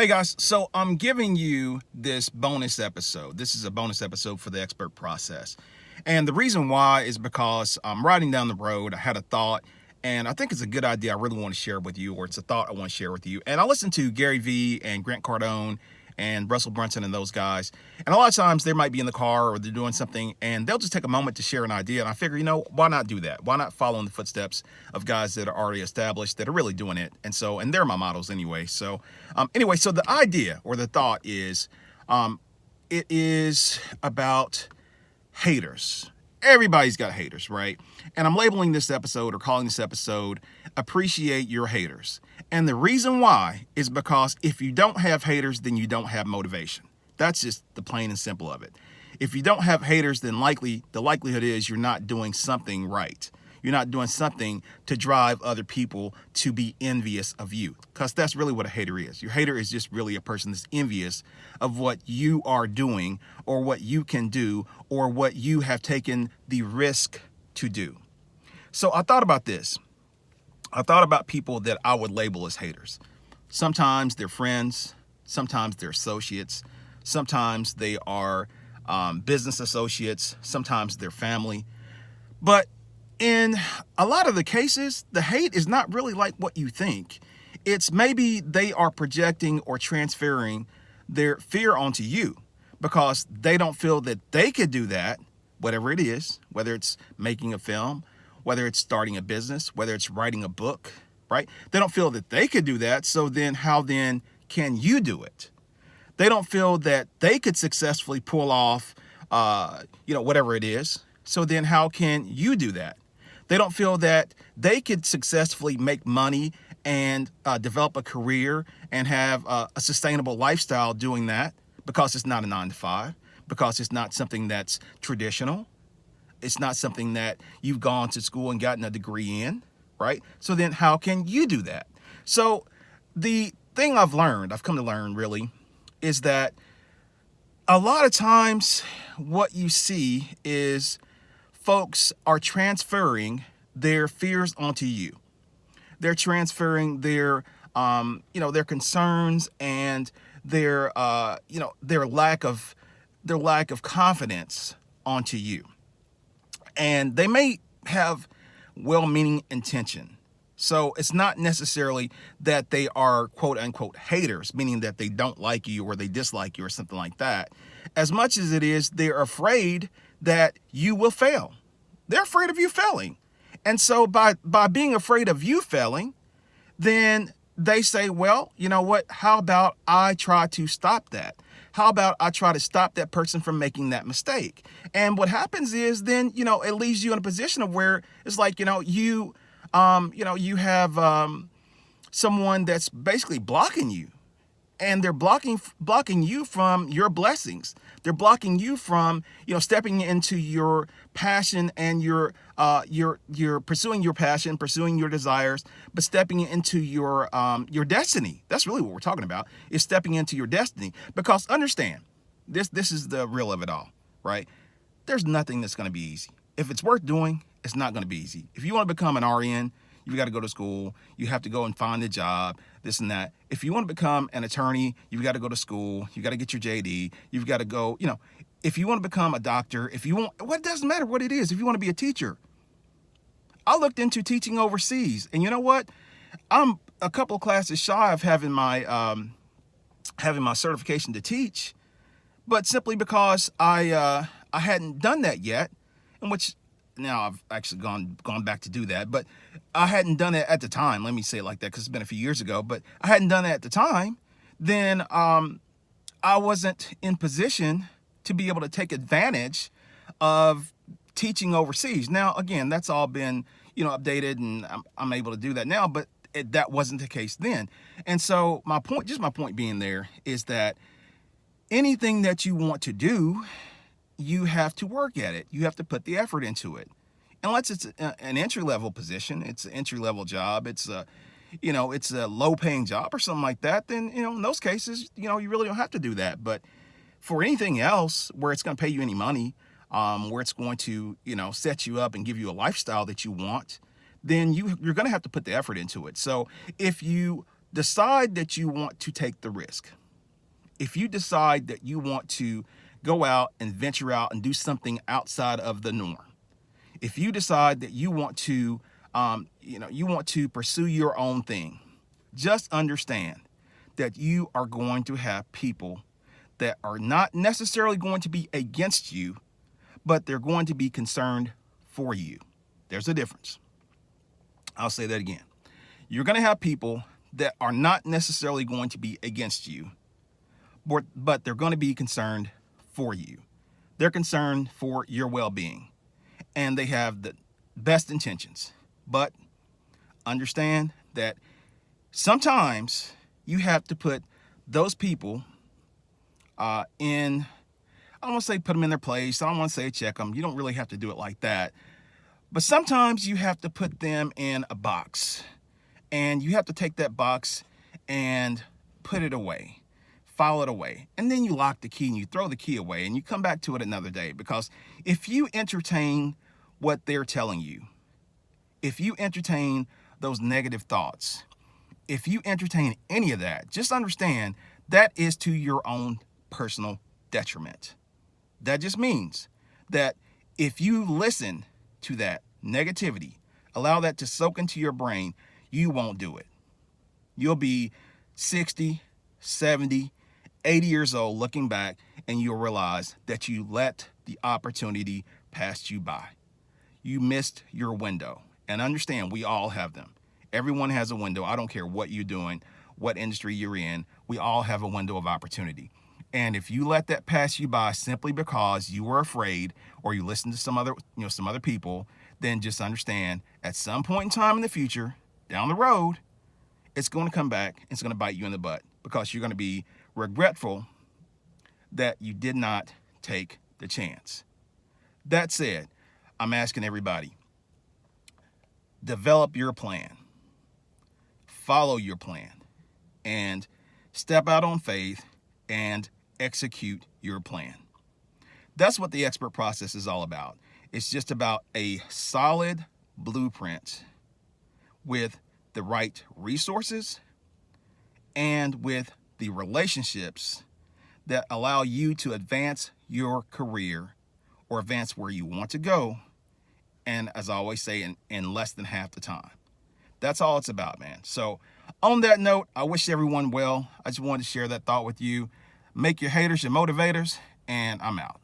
Hey guys, so I'm giving you this bonus episode. This is a bonus episode for the expert process. And the reason why is because I'm riding down the road. I had a thought, and I think it's a good idea I really want to share with you, or it's a thought I want to share with you. And I listen to Gary Vee and Grant Cardone and Russell Brunson and those guys. And a lot of times they might be in the car or they're doing something and they'll just take a moment to share an idea. And I figure, why not do that? Why not follow in the footsteps of guys that are already established, that are really doing it? And they're my models anyway. So the idea or the thought is, it is about haters. Everybody's got haters, right? And I'm labeling this episode or calling this episode Appreciate Your Haters. And the reason why is because if you don't have haters, then you don't have motivation. That's just the plain and simple of it. If you don't have haters, then the likelihood is you're not doing something right. You're not doing something to drive other people to be envious of you, because that's really what a hater is. Your hater is just really a person that's envious of what you are doing or what you can do or what you have taken the risk to do. So I thought about this. I thought about people that I would label as haters. Sometimes they're friends, sometimes they're associates, sometimes they are business associates, sometimes they're family. But in a lot of the cases, the hate is not really like what you think. It's maybe they are projecting or transferring their fear onto you because they don't feel that they could do that, whatever it is, whether it's making a film, whether it's starting a business, whether it's writing a book, right? They don't feel that they could do that. So then how then can you do it? They don't feel that they could successfully pull off, whatever it is. So then how can you do that? They don't feel that they could successfully make money and develop a career and have a sustainable lifestyle doing that because it's not a 9 to 5, because it's not something that's traditional. It's not something that you've gone to school and gotten a degree in, right? So then how can you do that? So the thing I've come to learn really, is that a lot of times what you see is folks are transferring their fears onto you. They're transferring their concerns and their lack of confidence onto you. And they may have well-meaning intention. So it's not necessarily that they are quote unquote haters, meaning that they don't like you or they dislike you or something like that, as much as it is they're afraid that you will fail. They're afraid of you failing. And so by being afraid of you failing, then they say, well, you know what? How about I try to stop that? How about I try to stop that person from making that mistake? And what happens is then, it leaves you in a position of where it's like, you have someone that's basically blocking you, and they're blocking you from your blessings. They're blocking you from, stepping into your passion and you're pursuing your passion, pursuing your desires, but stepping into your destiny. That's really what we're talking about, is stepping into your destiny. Because understand, this is the real of it all, right? There's nothing that's going to be easy. If it's worth doing, it's not going to be easy. If you want to become an RN, you've got to go to school. You have to go and find a job, this and that. If you want to become an attorney, you've got to go to school. You got to get your JD. You've got to go, if you want to become a doctor, it doesn't matter what it is. If you want to be a teacher, I looked into teaching overseas, and you know what? I'm a couple of classes shy of having my certification to teach, but simply because I hadn't done that yet, in which now I've actually gone back to do that, but I hadn't done it at the time. Let me say it like that, because it's been a few years ago, but I hadn't done it at the time. Then I wasn't in position to be able to take advantage of teaching overseas. Now, again, that's all been, updated, and I'm able to do that now, but that wasn't the case then. And so my point being there is that anything that you want to do, you have to work at it. You have to put the effort into it. Unless it's an entry-level position, it's an entry-level job, it's a low-paying job or something like that, then, in those cases, you really don't have to do that. But for anything else where it's going to pay you any money, where it's going to, set you up and give you a lifestyle that you want, then you're going to have to put the effort into it. So if you decide that you want to take the risk. If you decide that you want to go out and venture out and do something outside of the norm, if you decide that you want to, you want to pursue your own thing, just understand that you are going to have people that are not necessarily going to be against you, but they're going to be concerned for you. There's a difference. I'll say that again. You're going to have people that are not necessarily going to be against you, but they're going to be concerned for you. They're concerned for your well-being, and they have the best intentions. But understand that sometimes you have to put those people in, I don't want to say put them in their place. I don't want to say check them. You don't really have to do it like that. But sometimes you have to put them in a box, and you have to take that box and put it away, file it away. And then you lock the key and you throw the key away and you come back to it another day. Because if you entertain what they're telling you, if you entertain those negative thoughts, if you entertain any of that, just understand that is to your own personal detriment. That just means that if you listen to that negativity, allow that to soak into your brain, you won't do it. You'll be 60, 70, 80 years old looking back, and you'll realize that you let the opportunity pass you by. You missed your window. And understand, we all have them. Everyone has a window. I don't care what you're doing, what industry you're in. We all have a window of opportunity. And if you let that pass you by simply because you were afraid or you listened to some other people, then just understand at some point in time in the future, down the road, it's going to come back and it's going to bite you in the butt, because you're going to be regretful that you did not take the chance. That said, I'm asking everybody, develop your plan, follow your plan, and step out on faith and execute your plan. That's what the expert process is all about. It's just about a solid blueprint with the right resources and with the relationships that allow you to advance your career or advance where you want to go. And as I always say, in less than half the time. That's all it's about, man. So on that note, I wish everyone well. I just wanted to share that thought with you. Make your haters your motivators, and I'm out.